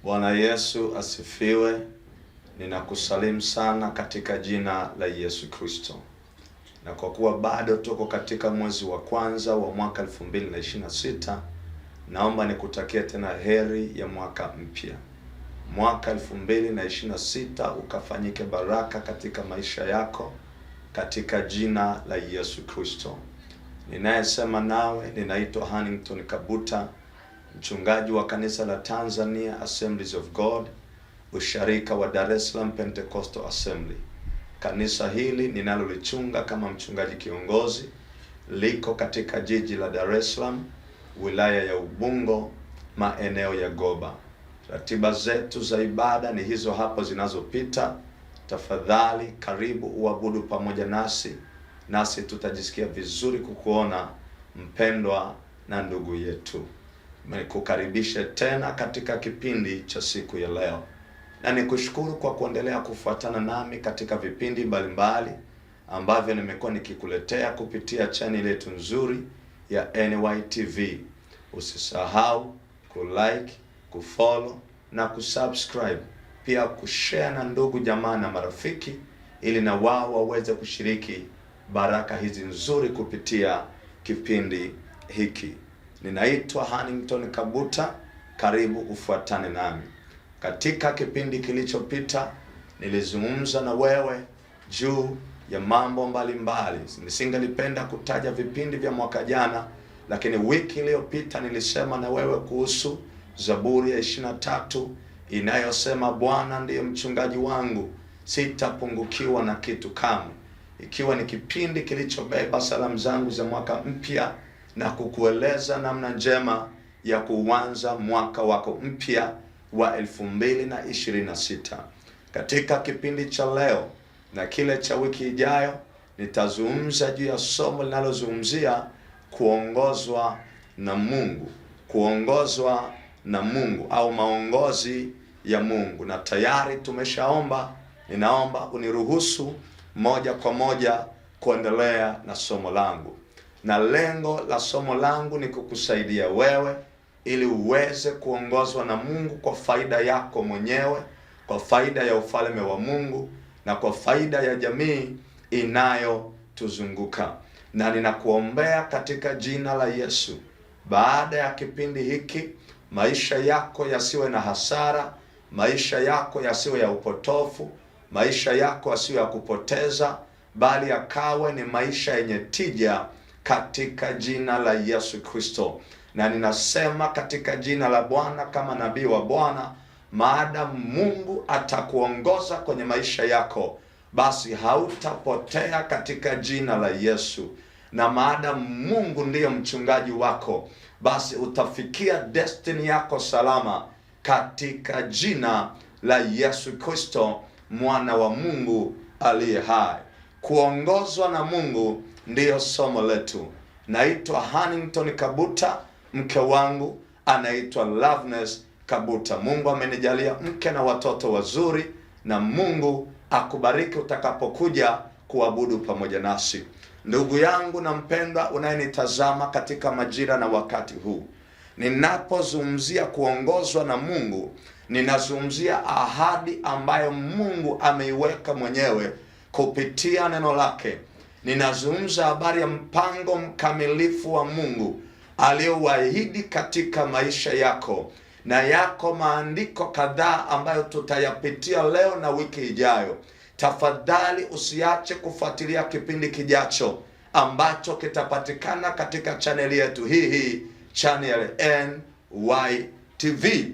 Bwana Yesu asifiwe. Ninakusalimu sana katika jina la Yesu Kristo. Na kwa kuwa bado tuko katika mwezi wa kwanza wa mwaka 2026, naomba nikutakie tena heri ya mwaka mpya. Mwaka 2026 ukafanyike baraka katika maisha yako katika jina la Yesu Kristo. Ninayesema nawe ninaitwa Hannington Kabuta, mchungaji wa kanisa la Tanzania Assemblies of God, usharika wa Dar es Salaam Pentecostal Assembly. Kanisa hili ninalolichunga kama mchungaji kiongozi liko katika jiji la Dar es Salaam, wilaya ya Ubungo, maeneo ya Goba. Ratiba zetu za ibada ni hizo hapo zinazopita. Tafadhali karibu uabudu pamoja nasi tutajisikia vizuri kukuona mpendwa na ndugu yetu. Nikukaribishe tena katika kipindi cha siku ya leo, na nikushukuru kwa kuendelea kufuatana nami katika vipindi mbalimbali ambavyo nimekuwa nikikuletea kupitia channel yetu nzuri ya NYTV. Usisahau kulike, kufollow na kusubscribe, pia kushare na ndugu jamaa na marafiki, ili na wao waweze kushiriki baraka hizi nzuri kupitia kipindi hiki. Ninaitwa Hannington Kabuta, karibu ufuatane nami. Katika kipindi kilichopita nilizungumza na wewe juu ya mambo mbalimbali. Nisingelipenda kutaja vipindi vya mwaka jana, lakini wiki iliyopita nilisema na wewe kuhusu Zaburi ya 23 inayosema Bwana ndiye mchungaji wangu, sitapungukiwa na kitu kamwe. Ikiwa ni kipindi kilichobeba salamu zangu za mwaka mpya na kukueleza namna njema ya kuanza mwaka wako mpya wa 2026. Katika kipindi cha leo na kile cha wiki ijayo nitazungumza juu ya somo linalozungumzia kuongozwa na Mungu. Kuongozwa na Mungu au maongozi ya Mungu. Na tayari tumeshaomba, ninaomba uniruhusu moja kwa moja kuendelea na somo langu. Na lengo la somo langu ni kukusaidia wewe ili uweze kuongozwa na Mungu kwa faida yako mwenyewe, kwa faida ya ufalme wa Mungu na kwa faida ya jamii inayotuzunguka. Na ninakuombea katika jina la Yesu, baada ya kipindi hiki maisha yako yasiwe na hasara, maisha yako yasiwe ya upotofu, maisha yako yasiwe ya kupoteza, bali yakawe ni maisha yenye tija katika jina la Yesu Kristo. Na ninasema katika jina la Bwana kama nabii wa Bwana, maadamu Mungu atakuongoza kwenye maisha yako, basi hautapotea katika jina la Yesu. Na maadamu Mungu ndiye mchungaji wako, basi utafikia destiny yako salama katika jina la Yesu Kristo, mwana wa Mungu aliye hai. Kuongozwa na Mungu ndiyo somo letu. Naitwa Hannington Kabuta, mke wangu anaitwa Loveness Kabuta. Mungu amenijalia mke na watoto wazuri, na Mungu akubariki utakapokuja kuabudu pamoja nasi. Ndugu yangu na mpendwa unayenitazama katika majira na wakati huu, ninapozungumzia kuongozwa na Mungu, ninazungumzia ahadi ambayo Mungu ameiweka mwenyewe kupitia neno lake. Ninazungumza habari ya mpango mkamilifu wa Mungu aliyowaahidi katika maisha yako, na yako maandiko kadhaa ambayo tutayapitia leo na wiki ijayo. Tafadhali usiache kufuatilia kipindi kijacho ambacho kitapatikana katika chaneli yetu hii channel NYTV.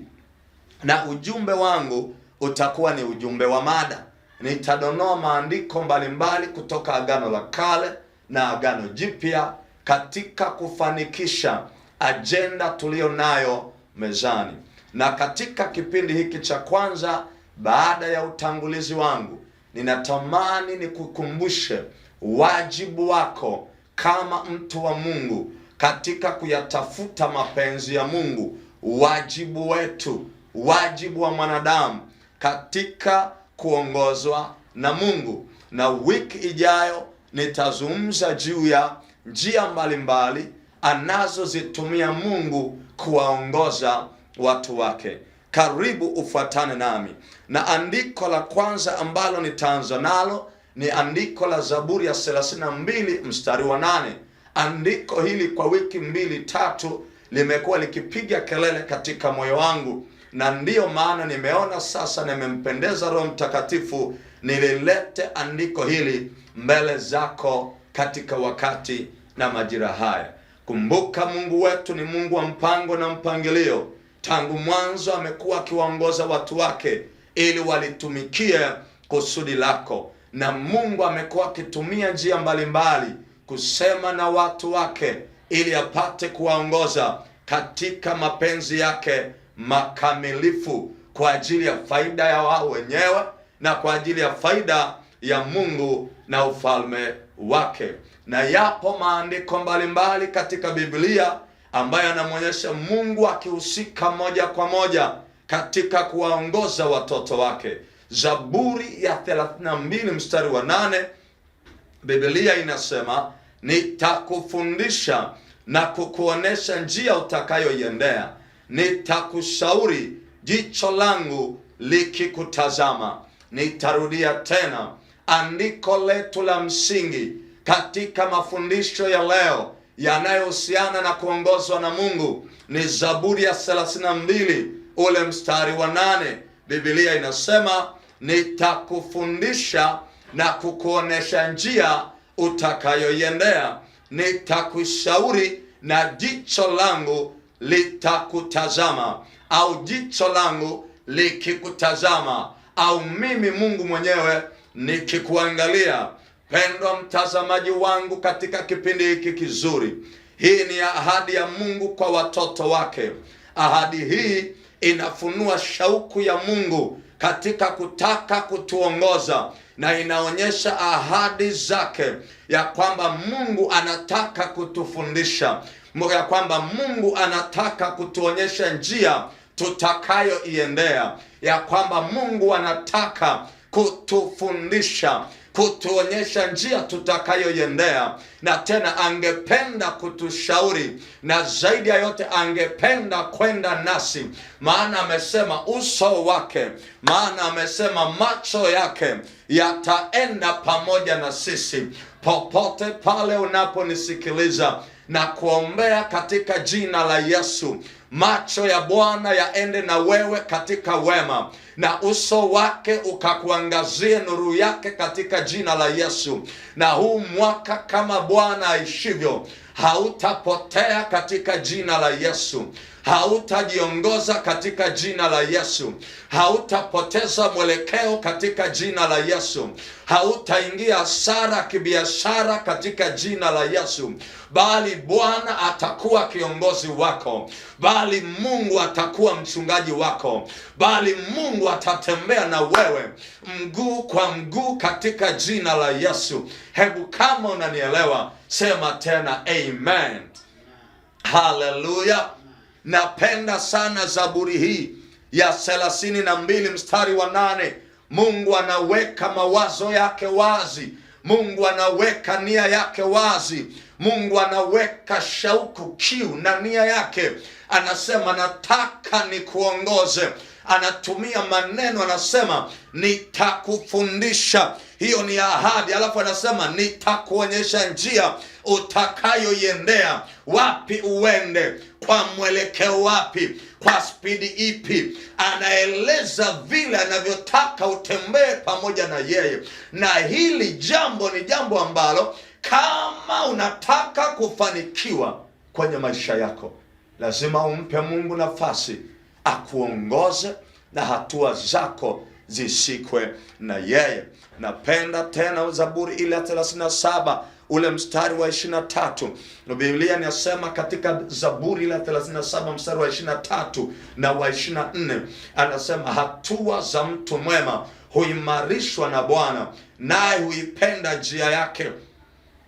Na ujumbe wangu utakuwa ni ujumbe wa mada. Nitadonoa maandiko mbalimbali kutoka Agano la Kale na Agano Jipya katika kufanikisha ajenda tuliyo nayo mezani. Na katika kipindi hiki cha kwanza, baada ya utangulizi wangu, ninatamani nikukumbushe wajibu wako kama mtu wa Mungu katika kuyatafuta mapenzi ya Mungu. Wajibu wetu, wajibu wa mwanadamu katika kuongozwa na Mungu. Na wiki ijayo nitazungumza juu ya njia mbalimbali anazozitumia Mungu kuwaongoza watu wake. karibu ufuatane nami. Na andiko la kwanza ambalo nitaanza nalo ni andiko la Zaburi ya 32 mstari wa 8. Andiko hili kwa wiki 2-3 limekuwa likipiga kelele katika moyo wangu, na ndiyo maana nimeona sasa nimempendeza Roho Mtakatifu nililete andiko hili mbele zako katika wakati na majira haya. Kumbuka, Mungu wetu ni Mungu wa mpango na mpangilio. Tangu mwanzo amekuwa akiwaongoza watu wake ili walitumikie kusudi lako, na Mungu amekuwa akitumia njia mbalimbali kusema na watu wake ili apate kuwaongoza katika mapenzi yake makamilifu kwa ajili ya faida ya wao wenyewe na kwa ajili ya faida ya Mungu na ufalme wake. Na yapo maandiko mbalimbali katika Biblia ambayo yanamwonyesha Mungu akihusika moja kwa moja katika kuwaongoza watoto wake. Zaburi ya 32 mstari wa 8, Biblia inasema, nitakufundisha na kukuonesha njia utakayoiendea, nitakushauri jicho langu likikutazama. Nitarudia tena, andiko letu la msingi katika mafundisho ya leo yanayohusiana na kuongozwa na Mungu ni Zaburi ya 32 ule mstari wa 8. Biblia inasema, nitakufundisha na kukuonesha njia utakayoiendea, nitakushauri na jicho langu litakutazama, au jicho langu likikutazama, au mimi Mungu mwenyewe nikikuangalia. Pendwa mtazamaji wangu, katika kipindi hiki kizuri, hii ni ahadi ya Mungu kwa watoto wake. Ahadi hii inafunua shauku ya Mungu katika kutaka kutuongoza, na inaonyesha ahadi zake ya kwamba Mungu anataka kutufundisha, ya kwamba Mungu anataka kutuonyesha njia tutakayoiendea, ya kwamba Mungu anataka kutufundisha, kutuonyesha njia tutakayoiendea, na tena angependa kutushauri, na zaidi ya yote angependa kwenda nasi. Maana amesema uso wake, maana amesema macho yake yataenda pamoja na sisi. Popote pale unaponisikiliza na kuombea katika jina la Yesu, macho ya Bwana yaende na wewe katika wema, na uso wake ukakuangazie nuru yake katika jina la Yesu. Na huu mwaka, kama Bwana aishivyo, hautapotea katika jina la Yesu. Hautajiongoza katika jina la Yesu. Hautapoteza mwelekeo katika jina la Yesu. Hautaingia hasara kibiashara katika jina la Yesu, bali Bwana atakuwa kiongozi wako, bali Mungu atakuwa mchungaji wako, bali Mungu atatembea na wewe mguu kwa mguu katika jina la Yesu. Hebu kama unanielewa, sema tena amen. Haleluya. Napenda sana Zaburi hii ya 32 mstari wa 8. Mungu anaweka mawazo yake wazi. Mungu anaweka nia yake wazi. Mungu anaweka shauku, kiu na nia yake. Anasema nataka nikuongoze. Anatumia maneno, anasema nitakufundisha. Hiyo ni ahadi. Alafu anasema nitakuonyesha njia utakayoiendea. Wapi uende, kwa mwelekeo wapi, kwa spidi ipi. Anaeleza vile anavyotaka utembee pamoja na yeye. Na hili jambo ni jambo ambalo kama unataka kufanikiwa kwenye maisha yako, lazima umpe Mungu nafasi akuongoze na hatua zako zisikwe na yeye. Napenda tena Zaburi ile 37 ule mstari wa 23. Biblia inasema katika Zaburi ile 37 mstari wa 23 na wa 24, anasema hatua za mtu mwema huimarishwa na Bwana, naye huipenda njia yake.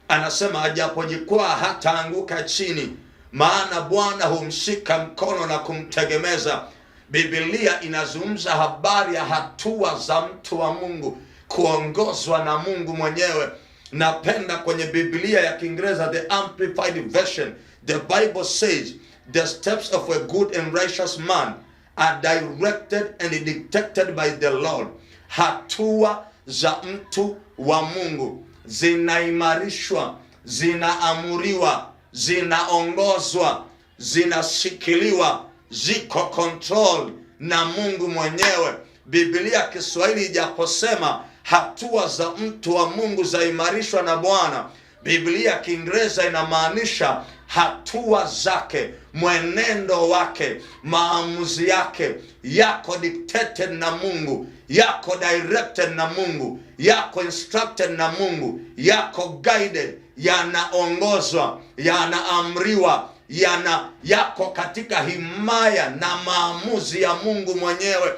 Anasema ajapojikwaa hataanguka chini, maana Bwana humshika mkono na kumtegemeza. Biblia inazungumza habari ya hatua za mtu wa Mungu kuongozwa na Mungu mwenyewe. Napenda kwenye Biblia ya Kiingereza, the Amplified Version, the Bible says the steps of a good and righteous man are directed and dictated by the Lord. Hatua za mtu wa Mungu zinaimarishwa, zinaamuriwa, zinaongozwa, zinashikiliwa, ziko control na Mungu mwenyewe. Biblia Kiswahili ijaposema hatua za mtu wa Mungu zaimarishwa na Bwana, Biblia Kiingereza inamaanisha hatua zake, mwenendo wake, maamuzi yake yako dictated na Mungu, yako directed na Mungu, yako instructed na Mungu, yako guided, yanaongozwa, yanaamriwa, yako katika himaya na maamuzi ya Mungu mwenyewe.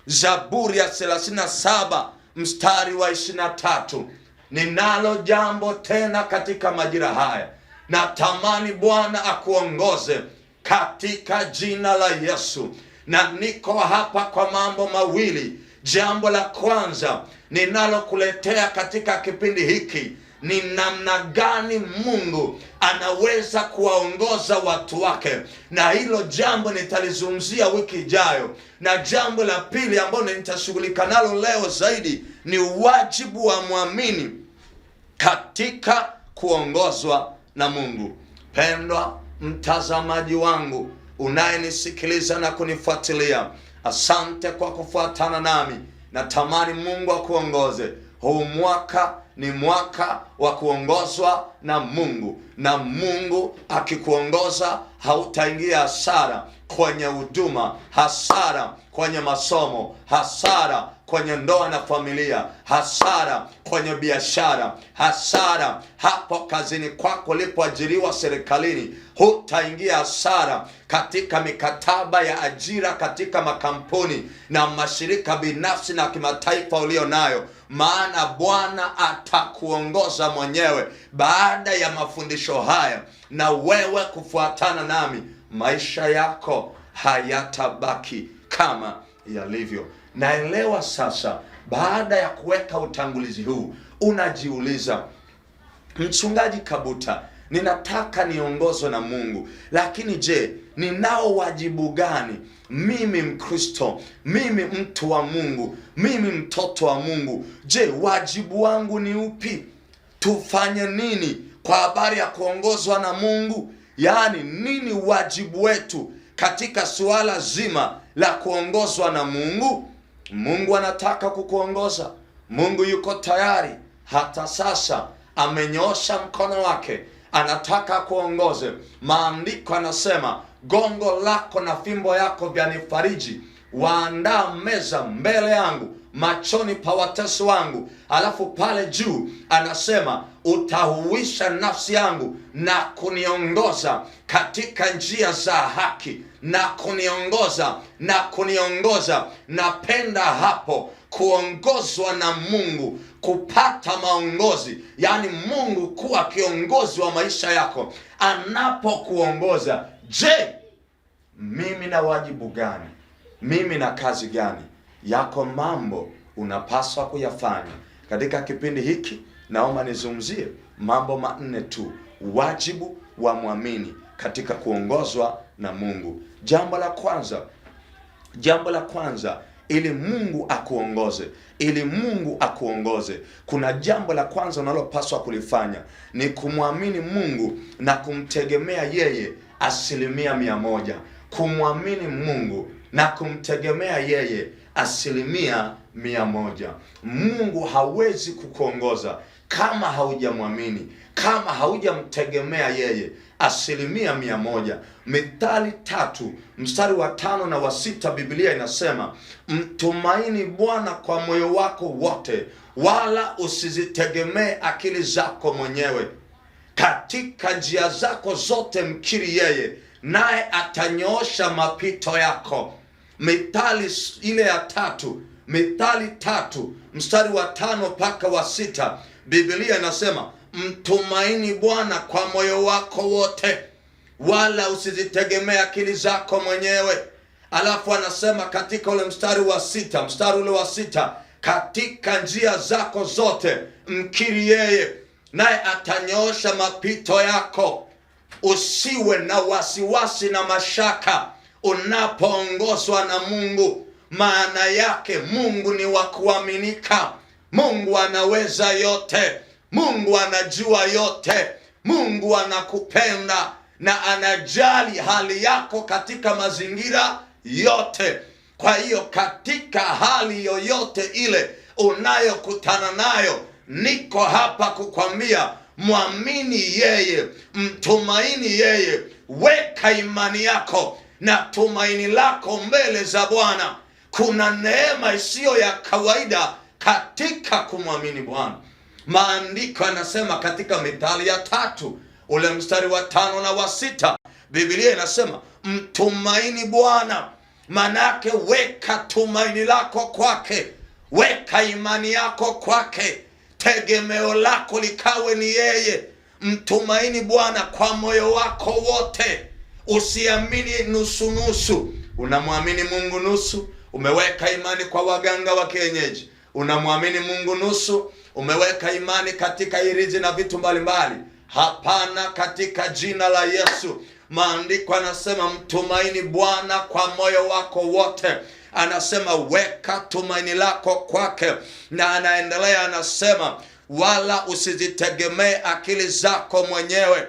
Zaburi ya 37 mstari wa 23. Ninalo jambo tena katika majira haya, natamani Bwana akuongoze katika jina la Yesu. Na niko hapa kwa mambo mawili. Jambo la kwanza ninalokuletea katika kipindi hiki ni namna gani Mungu anaweza kuwaongoza watu wake, na hilo jambo nitalizungumzia wiki ijayo. Na jambo la pili ambalo nitashughulika nalo leo zaidi ni wajibu wa muamini katika kuongozwa na Mungu. Pendwa mtazamaji wangu unayenisikiliza na kunifuatilia, asante kwa kufuatana nami. Natamani Mungu akuongoze. Huu mwaka ni mwaka wa kuongozwa na Mungu, na Mungu akikuongoza hautaingia hasara kwenye huduma, hasara kwenye masomo, hasara kwenye ndoa na familia, hasara kwenye biashara, hasara hapo kazini kwako ulipoajiriwa serikalini. Hutaingia hasara katika mikataba ya ajira katika makampuni na mashirika binafsi na kimataifa ulio nayo, maana Bwana atakuongoza mwenyewe. Baada ya mafundisho haya na wewe kufuatana nami, maisha yako hayatabaki kama yalivyo. Naelewa sasa, baada ya kuweka utangulizi huu, unajiuliza, Mchungaji Kabuta, ninataka niongozwe na Mungu, lakini je, ninao wajibu gani? Mimi Mkristo, mimi mtu wa Mungu, mimi mtoto wa Mungu. Je, wajibu wangu ni upi? Tufanye nini kwa habari ya kuongozwa na Mungu? Yaani, nini wajibu wetu katika suala zima la kuongozwa na Mungu? Mungu anataka kukuongoza. Mungu yuko tayari. Hata sasa amenyoosha mkono wake, anataka kuongoze. Maandiko anasema, gongo lako na fimbo yako vyanifariji, waandaa meza mbele yangu machoni pa watesi wangu. Alafu pale juu anasema, utahuisha nafsi yangu na kuniongoza katika njia za haki, na kuniongoza. Napenda hapo kuongozwa na Mungu, kupata maongozi, yani Mungu kuwa kiongozi wa maisha yako. Anapokuongoza, je, mimi na wajibu gani? Mimi na kazi gani? Yako mambo unapaswa kuyafanya. Katika kipindi hiki naomba nizungumzie mambo 4 tu, wajibu wa muamini katika kuongozwa na Mungu. Jambo la kwanza, ili Mungu akuongoze, kuna jambo la kwanza unalopaswa kulifanya, ni kumwamini Mungu na kumtegemea yeye 100%. Kumwamini Mungu na kumtegemea yeye 100%. Mungu hawezi kukuongoza kama haujamwamini, kama haujamtegemea yeye 100%. Mithali 3 mstari wa 5 na wa 6, Biblia inasema, mtumaini Bwana kwa moyo wako wote, wala usizitegemee akili zako mwenyewe. Katika njia zako zote mkiri yeye, naye atanyoosha mapito yako. Mithali ile ya 3, Mithali 3 mstari wa 5 mpaka wa 6, Biblia inasema, mtumaini Bwana kwa moyo wako wote, wala usizitegemea akili zako mwenyewe. Alafu anasema katika ule mstari wa 6, katika njia zako zote mkiri yeye, naye atanyoosha mapito yako. Usiwe na wasiwasi na mashaka, Unapoongozwa na Mungu, maana yake Mungu ni wa kuaminika. Mungu anaweza yote. Mungu anajua yote. Mungu anakupenda na anajali hali yako katika mazingira yote. Kwa hiyo katika hali yoyote ile unayokutana nayo, niko hapa kukwambia, mwamini yeye, mtumaini yeye, weka imani yako na tumaini lako mbele za Bwana. Kuna neema isiyo ya kawaida katika kumwamini Bwana. Maandiko yanasema katika Mithali ya 3 ule mstari wa 5 na wa 6, Biblia inasema mtumaini Bwana. Manake weka tumaini lako kwake, weka imani yako kwake, tegemeo lako likawe ni yeye. Mtumaini Bwana kwa moyo wako wote, usiamini nusu nusu. Unamwamini Mungu nusu, umeweka imani kwa waganga wa kienyeji. Unamwamini Mungu nusu, umeweka imani katika irizi na vitu mbalimbali. Hapana, katika jina la Yesu. Maandiko anasema mtumaini Bwana kwa moyo wako wote. Anasema weka tumaini lako kwake, na anaendelea anasema wala usizitegemee akili zako mwenyewe,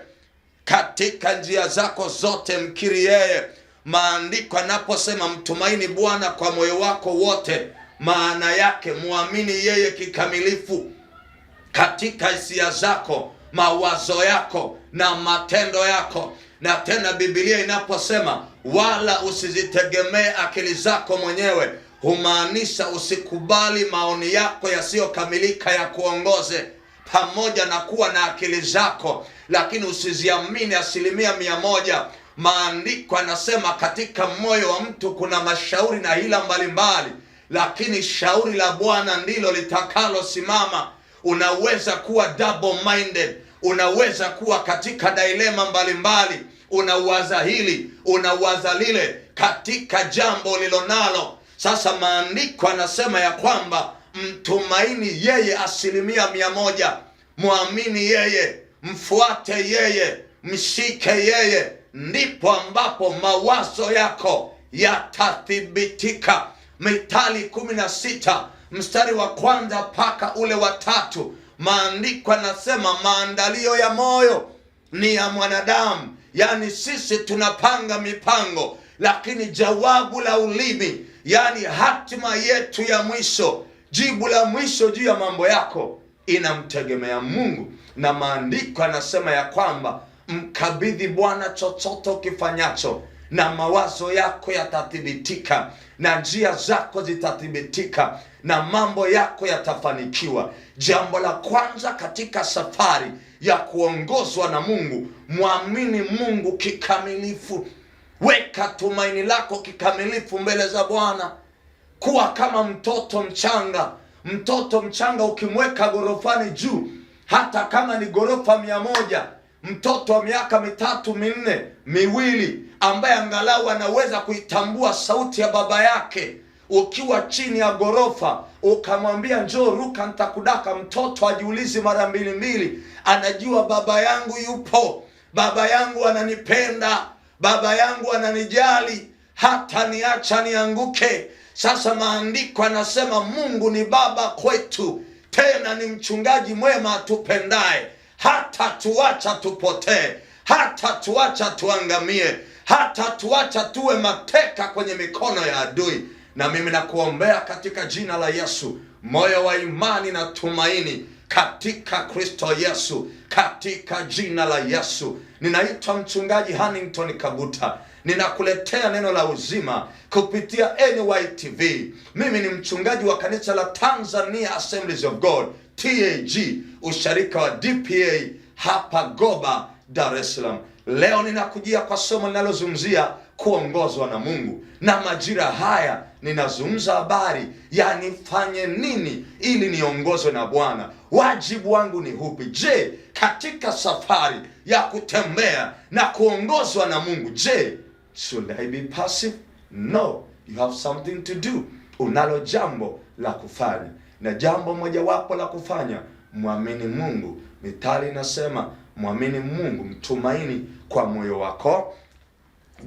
katika njia zako zote mkiri yeye. Maandiko anaposema mtumaini Bwana kwa moyo wako wote, maana yake muamini yeye kikamilifu katika hisia zako, mawazo yako na matendo yako. Na tena Biblia inaposema wala usizitegemee akili zako mwenyewe, humaanisha usikubali maoni yako yasiyokamilika ya kuongoze. Pamoja na kuwa na akili zako, lakini usiziamini 100%. Maandiko anasema katika moyo wa mtu kuna mashauri na hila mbalimbali, lakini shauri la Bwana ndilo litakalo simama. Unaweza kuwa double minded, unaweza kuwa katika dilema mbalimbali, unawaza hili, unawaza lile katika jambo lilonalo. Sasa maandiko anasema ya kwamba mtumaini yeye 100%, muamini yeye, mfuate yeye, mshike yeye, ndipo ambapo mawazo yako yatathibitika. Mithali 16 mstari wa 1 mpaka ule wa 3, maandiko anasema maandalio ya moyo ni ya mwanadamu. Yani sisi tunapanga mipango, lakini jawabu la ulimi, yani hatima yetu ya mwisho, jibu la mwisho juu ya mambo yako, inamtegemea Mungu. Na maandiko anasema ya kwamba mkabidhi Bwana chochote ukifanyacho, na mawazo yako yatathibitika, na njia zako zitathibitika, na mambo yako yatafanikiwa. Jambo la kwanza katika safari ya kuongozwa na Mungu, muamini Mungu kikamilifu. Weka tumaini lako kikamilifu mbele za Bwana. Kuwa kama mtoto mchanga. Mtoto mchanga ukimweka gorofani juu, hata kama ni gorofa 100, mtoto wa miaka 3, 4, 2 ambaye angalau anaweza kuitambua sauti ya baba yake, ukiwa chini ya gorofa ukamwambia njoo ruka nitakudaka, mtoto ajiulizi mara 2, anajua baba yangu yupo, baba yangu ananipenda, baba yangu ananijali, hata niacha nianguke. Sasa maandiko anasema Mungu ni baba kwetu, tena ni mchungaji mwema atupendaye, hata tuacha tupotee, hata tuacha tuangamie, hata tuacha tuwe mateka kwenye mikono ya adui. Na mimi nakuombea katika jina la Yesu, moyo wa imani na tumaini katika Kristo Yesu, katika jina la Yesu. Ninaitwa mchungaji Hannington Kabuta, ninakuletea neno la uzima kupitia NYTV. Mimi ni mchungaji wa kanisa la Tanzania Assemblies of God TAG, usharika wa DPA hapa Goba, Dar es Salaam. Leo ninakujia kwa somo linalozungumzia kuongozwa na Mungu, na majira haya ninazungumza habari ya nifanye nini ili niongozwe na Bwana. Wajibu wangu ni upi? Je, katika safari ya kutembea na kuongozwa na Mungu, je, should I be passive? No, you have something to do. Unalo jambo la kufanya, na jambo mojawapo la kufanya, muamini Mungu. Mithali inasema muamini Mungu, mtumaini kwa moyo wako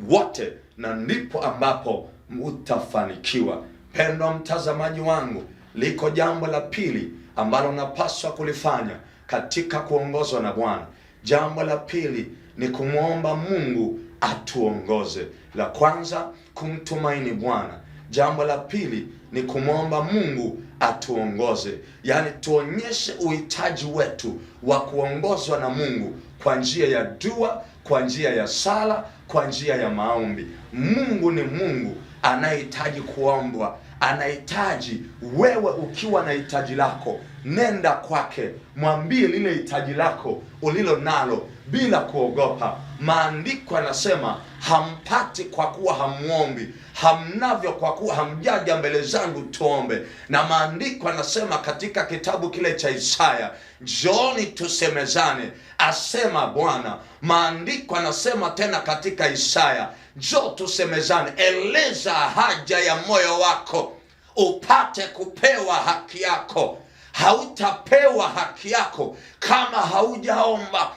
wote, na ndipo ambapo utafanikiwa. Pendwa mtazamaji wangu, liko jambo la pili ambalo unapaswa kulifanya katika kuongozwa na Bwana. Jambo la pili ni kumwomba Mungu atuongoze. La kwanza, kumtumaini Bwana. Jambo la pili ni kumwomba Mungu atuongoze, yaani tuonyeshe uhitaji wetu wa kuongozwa na Mungu kwa njia ya dua, kwa njia ya sala, kwa njia ya maombi. Mungu ni Mungu anahitaji kuombwa, anahitaji wewe. Ukiwa na hitaji lako, nenda kwake, mwambie lile hitaji lako ulilo nalo bila kuogopa. Maandiko yanasema hampati kwa kuwa hamuombi, hamnavyo kwa kuwa hamjaja mbele zangu tuombe. Na maandiko yanasema katika kitabu kile cha Isaya, njooni tusemezane, asema Bwana. Maandiko yanasema tena katika Isaya, njoo tusemezane, eleza haja ya moyo wako upate kupewa haki yako. Hautapewa haki yako kama haujaomba.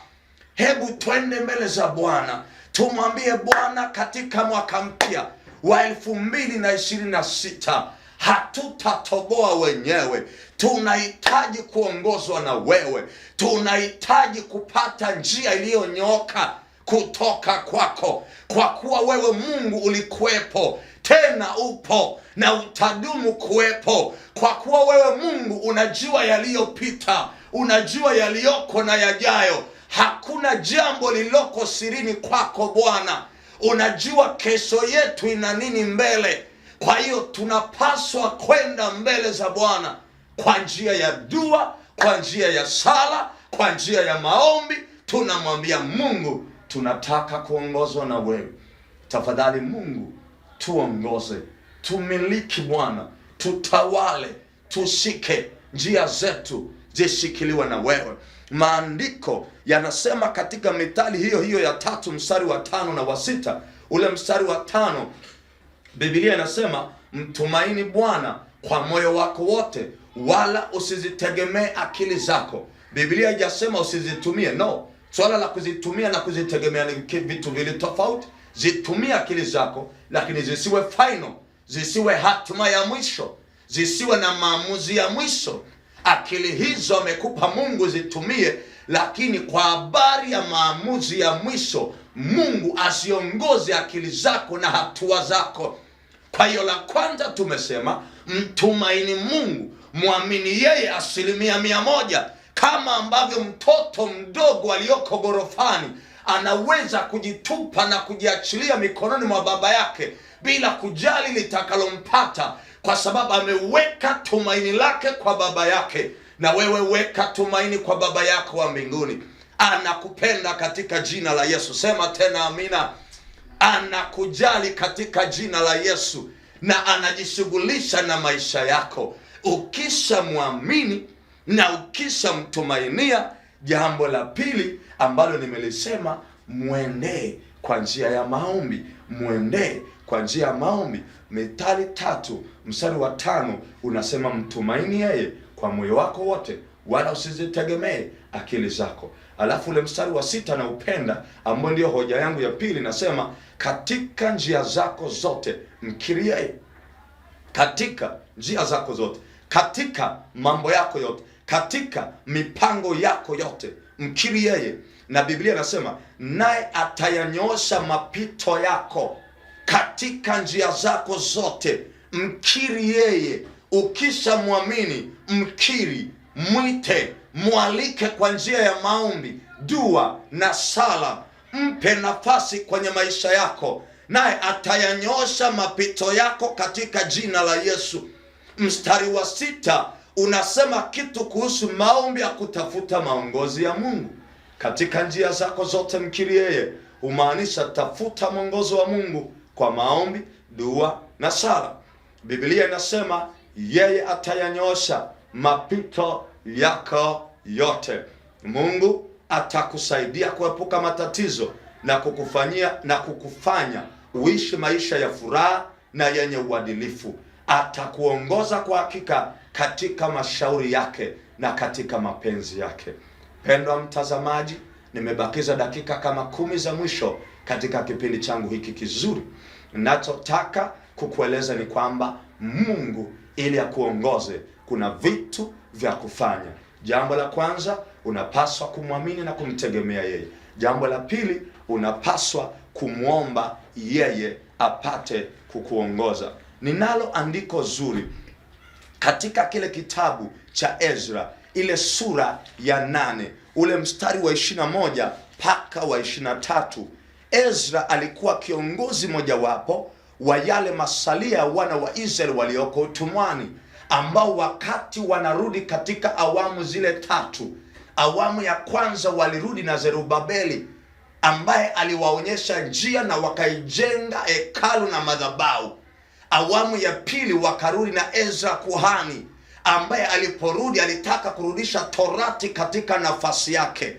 Hebu twende mbele za Bwana, tumwambie Bwana, katika mwaka mpya wa 2026 hatutatoboa wenyewe. Tunahitaji kuongozwa na wewe, tunahitaji kupata njia iliyonyooka kutoka kwako, kwa kuwa wewe Mungu ulikuwepo, tena upo na utadumu kuwepo. Kwa kuwa wewe Mungu unajua yaliyopita, unajua yaliyoko na yajayo. Hakuna jambo lililoko sirini kwako Bwana. Unajua kesho yetu ina nini mbele. Kwa hiyo tunapaswa kwenda mbele za Bwana kwa njia ya dua, kwa njia ya sala, kwa njia ya maombi. Tunamwambia Mungu, tunataka kuongozwa na wewe. Tafadhali Mungu, tuongoze, tumiliki Bwana, tutawale, tushike njia zetu zishikiliwe na wewe. Maandiko yanasema katika Mithali hiyo hiyo ya 3 mstari wa 5 na wa 6, ule mstari wa 5, Biblia inasema mtumaini Bwana kwa moyo wako wote, wala usizitegemee akili zako. Biblia haijasema usizitumie, no. Swala la kuzitumia na kuzitegemea ni vitu vili tofauti. Zitumie akili zako, lakini zisiwe final, zisiwe hatima ya mwisho, zisiwe na maamuzi ya mwisho. Akili hizo amekupa Mungu, zitumie, lakini kwa habari ya maamuzi ya mwisho, Mungu asiongoze akili zako na hatua zako. Kwa hiyo la kwanza tumesema mtumaini Mungu, muamini yeye 100%. Kama ambavyo mtoto mdogo aliyoko gorofani anaweza kujitupa na kujiachilia mikononi mwa baba yake bila kujali litakalompata, kwa sababu ameweka tumaini lake kwa baba yake. Na wewe weka tumaini kwa baba yako wa mbinguni. Anakupenda katika jina la Yesu. Sema tena amina. Anakujali katika jina la Yesu, na anajishughulisha na maisha yako. Ukisha muamini na ukisha mtumainia, jambo la pili ambalo nimelisema, muendee kwa njia ya maombi. Muendee kwa njia ya maombi. Mithali 3 mstari wa 5 unasema mtumaini yeye kwa moyo wako wote, wala usizitegemee akili zako. Alafu ule mstari wa 6 na upenda, ambao ndio hoja yangu ya pili, nasema katika njia zako zote mkiri yeye. Katika njia zako zote, katika mambo yako yote, katika mipango yako yote mkiri yeye. Na Biblia inasema naye atayanyoosha mapito yako. Katika njia zako zote mkiri yeye. Ukisha muamini, mkiri, mwite, mwalike kwa njia ya maombi, dua na sala. Mpe nafasi kwenye maisha yako, naye atayanyoosha mapito yako katika jina la Yesu. Mstari wa 6 unasema kitu kuhusu maombi ya kutafuta maongozi ya Mungu. Katika njia zako zote mkiri yeye, humaanisha tafuta mwongozo wa Mungu kwa maombi, dua na sala. Biblia inasema yeye atayanyosha mapito yako yote. Mungu atakusaidia kuepuka matatizo na kukufanya uishi maisha ya furaha na yenye uadilifu. Atakuongoza kwa hakika katika mashauri yake na katika mapenzi yake. Pendwa mtazamaji, nimebakiza dakika kama 10 za mwisho katika kipindi changu hiki kizuri. Ninachotaka kukueleza ni kwamba Mungu ili akuongoze kuna vitu vya kufanya. Jambo la kwanza, unapaswa kumwamini na kumtegemea yeye. Jambo la pili, unapaswa kumwomba yeye apate kukuongoza. Ninalo andiko zuri katika kile kitabu cha Ezra, ile sura ya 8, ule mstari wa 21 mpaka wa 23. Ezra alikuwa kiongozi mojawapo wa yale masalia ya wana wa Israeli walioko utumwani, ambao wakati wanarudi katika awamu zile tatu. Awamu ya kwanza walirudi na Zerubabeli ambaye aliwaonyesha njia na wakaijenga hekalu na madhabahu. Awamu ya pili wakarudi na Ezra kuhani ambaye aliporudi alitaka kurudisha Torati katika nafasi yake.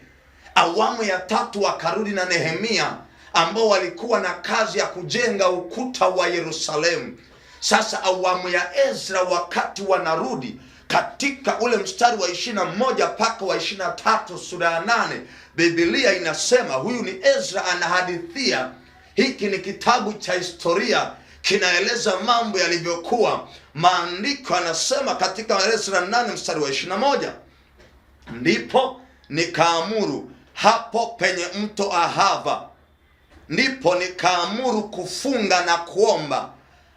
Awamu ya tatu wakarudi na Nehemia ambao walikuwa na kazi ya kujenga ukuta wa Yerusalemu. Sasa awamu ya Ezra wakati wanarudi katika ule mstari wa 21 mpaka wa 23 sura ya 8, Biblia inasema, huyu ni Ezra anahadithia. Hiki ni kitabu cha historia, kinaeleza mambo yalivyokuwa. Maandiko anasema katika Ezra 8 mstari wa 21, ndipo nikaamuru hapo penye mto Ahava, ndipo nikaamuru kufunga na kuomba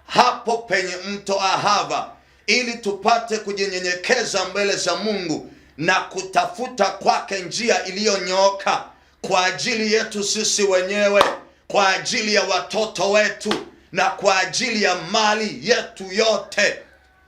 hapo penye mto Ahava, ili tupate kujinyenyekeza mbele za Mungu na kutafuta kwake njia iliyonyooka, kwa ajili yetu sisi wenyewe, kwa ajili ya watoto wetu na kwa ajili ya mali yetu yote.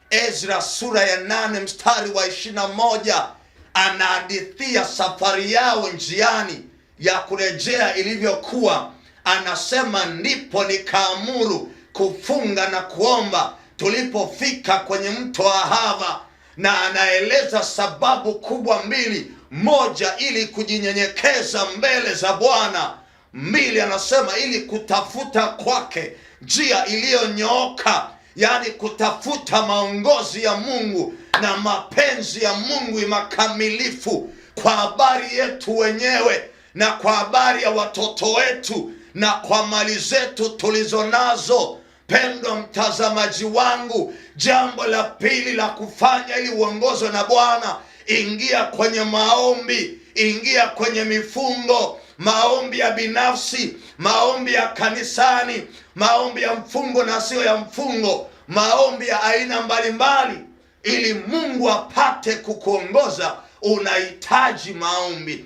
Ezra sura ya 8 mstari wa 21 anahadithia safari yao njiani ya kurejea ilivyokuwa. Anasema ndipo nikaamuru kufunga na kuomba tulipofika kwenye mto Ahava, na anaeleza sababu kubwa mbili. Moja, ili kujinyenyekeza mbele za Bwana. Mbili, anasema ili kutafuta kwake njia iliyonyooka, yani kutafuta maongozi ya Mungu na mapenzi ya Mungu makamilifu kwa habari yetu wenyewe na kwa habari ya watoto wetu na kwa mali zetu tulizo nazo. Pendwa mtazamaji wangu, jambo la pili la kufanya ili uongozwe na Bwana, ingia kwenye maombi, ingia kwenye mifungo, maombi ya binafsi, maombi ya kanisani, maombi ya mfungo na sio ya mfungo, maombi ya aina mbalimbali. Ili Mungu apate kukuongoza unahitaji maombi.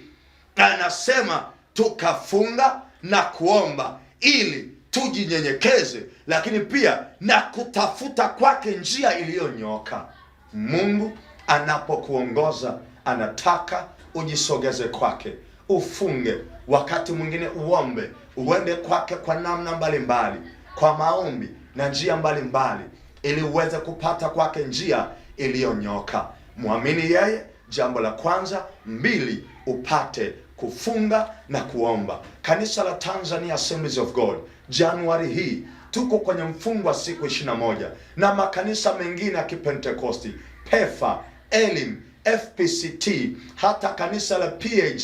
Anasema tukafunga na kuomba ili tujinyenyekeze, lakini pia na kutafuta kwake njia iliyonyooka. Mungu anapokuongoza anataka ujisogeze kwake, ufunge, wakati mwingine uombe, uende kwake kwa namna mbalimbali, kwa maombi na njia mbalimbali, ili uweze kupata kwake njia iliyonyooka. Muamini yeye, jambo la kwanza. Mbili, upate kufunga na kuomba. Kanisa la Tanzania Assemblies of God, Januari hii tuko kwenye mfungo wa siku 21 na makanisa mengine ya Kipentekosti, PEFA, Elim, FPCT, hata kanisa la PAG,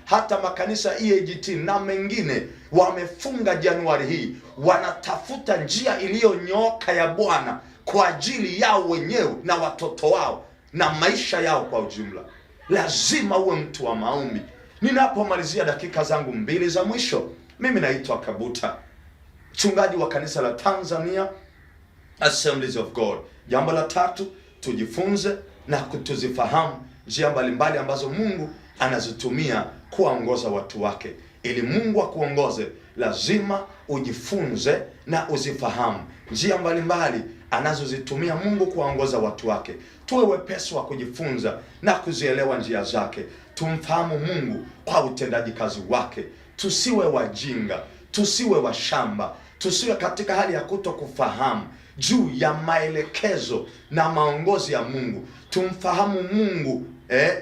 hata makanisa EAGT na mengine wamefunga Januari hii, wanatafuta njia iliyonyooka ya Bwana kwa ajili yao wenyewe na watoto wao na maisha yao kwa ujumla. Lazima uwe mtu wa maombi. Ninapomalizia dakika zangu 2 za mwisho, mimi naitwa Kabuta, mchungaji wa kanisa la Tanzania Assemblies of God. Jambo la tatu, tujifunze na tuzifahamu njia mbalimbali ambazo Mungu anazitumia kuwaongoza watu wake. Ili Mungu akuongoze, lazima ujifunze na uzifahamu njia mbalimbali anazozitumia Mungu kuwaongoza watu wake. Tuwe wepesi wa kujifunza na kuzielewa njia zake. Tumfahamu Mungu kwa utendaji kazi wake. Tusiwe wajinga, tusiwe washamba, tusiwe katika hali ya kutokufahamu juu ya maelekezo na maongozi ya Mungu. Tumfahamu Mungu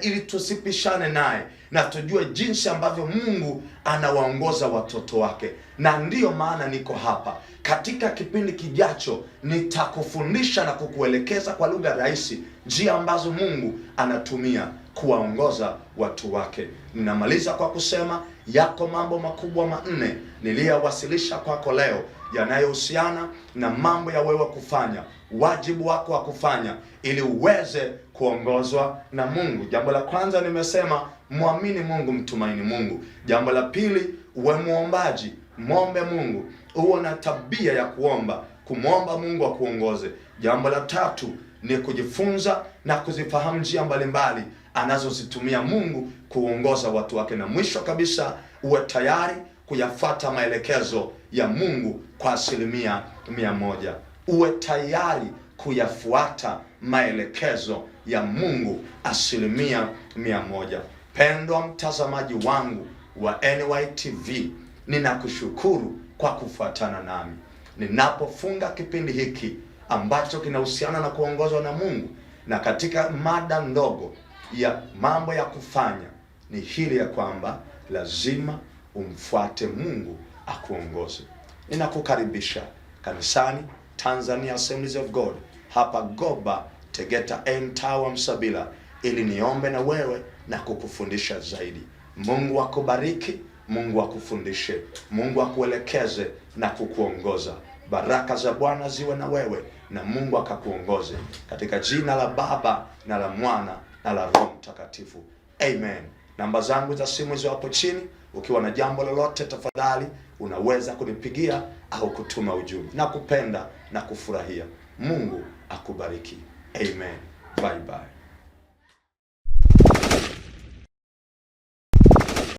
ili tusipishane naye na tujue jinsi ambavyo Mungu anawaongoza watoto wake. Na ndiyo maana niko hapa. Katika kipindi kijacho nitakufundisha na kukuelekeza kwa lugha rahisi njia ambazo Mungu anatumia kuwaongoza watu wake. Ninamaliza kwa kusema yako mambo makubwa 4 niliyowasilisha kwako leo yanayohusiana na mambo ya wewe kufanya, wajibu wako wa kufanya, ili uweze kuongozwa na Mungu. Jambo la kwanza nimesema, muamini Mungu, mtumaini Mungu. Jambo la pili, uwe muombaji, muombe Mungu, uwe na tabia ya kuomba, kumwomba Mungu akuongoze. Jambo la tatu ni kujifunza na kuzifahamu njia mbalimbali anazozitumia Mungu kuongoza watu wake. Na mwisho kabisa, uwe tayari kuyafuata maelekezo ya Mungu kwa 100%. Uwe tayari kuyafuata maelekezo ya Mungu 100%. Pendwa mtazamaji wangu wa NYTV, ninakushukuru kwa kufuatana nami. Ninapofunga kipindi hiki ambacho kinahusiana na kuongozwa na Mungu, na katika mada ndogo ya mambo ya kufanya, ni hili ya kwamba lazima umfuate Mungu akuongoze. Ninakukaribisha kanisani Tanzania Assemblies of God hapa Goba, Tegeta Tower, Msabila, ili niombe na wewe na kukufundisha zaidi. Mungu akubariki, Mungu akufundishe, Mungu akuelekeze na kukuongoza. Baraka za Bwana ziwe na wewe na Mungu akakuongoze, katika jina la Baba na la Mwana na la Roho Mtakatifu. Amen. Namba zangu za simu hizo hapo chini. Ukiwa na jambo lolote, tafadhali unaweza kunipigia au kutuma ujumbe. Nakupenda na kufurahia. Mungu akubariki. Amen. Bye bye.